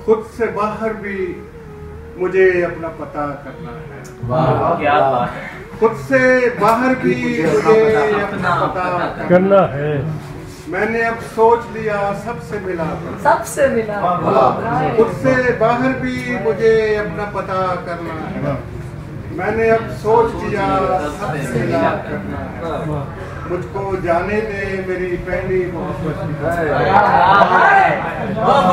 खुद से बाहर भी मुझे अपना पता करना है। वाह क्या बात है। खुद से बाहर भी मुझे अपना पता करना है। मैंने अब सोच लिया सबसे मिला सबसे मिला। खुद से बाहर भी मुझे अपना पता करना है। मैंने अब सोच लिया सबसे मिला करना है। मुझको जाने दे मेरी पहली मोहब्बत की तरफ।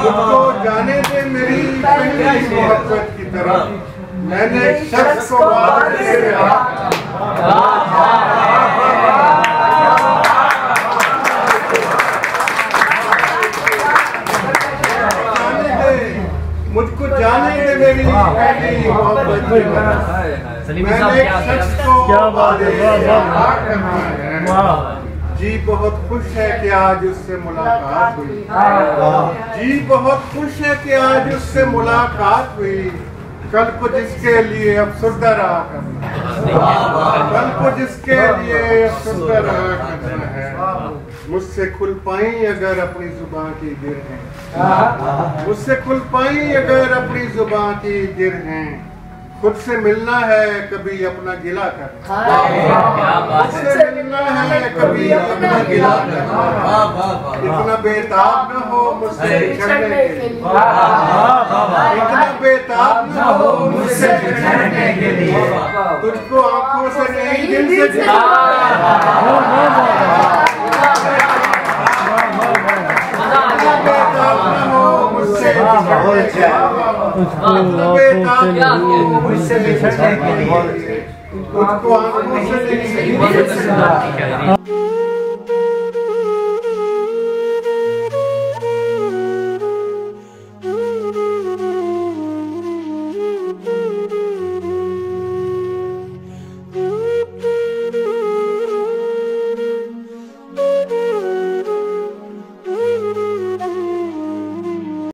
मुझको जाने दे मेरी पहली मोहब्बत की तरफ। मैंने शख्स को वादे से रेहा। मुझको जाने दे मेरी पहली मोहब्बत की तरफ। मैंने एक शख्स को वादे से रेहा करना है। जी बहुत खुश है कि आज उससे मुलाकात हुई। जी बहुत खुश है कि आज उससे मुलाकात हुई। कल को जिसके लिए अफसर्दा रहा करना। कल को जिसके लिए अफसर्दा रहा करना है। मुझसे खुल पाई अगर अपनी जुबां की गिर हैं। मुझसे खुल पाई अगर अपनी जुबां की गिर हैं। खुद से मिलना है कभी अपना गिला करना। खुद से मिलना है कभी अपना गिला करना। इतना बेताब न हो मुझसे बिछड़ने के लिए। इतना बेताब न हो मुझसे बिछड़ने के लिए। तुझको आंखों से नहीं दिल से बेताब न हो मुझसे मुझसे बिछड़ने के लिए। तुझको आंखों से नहीं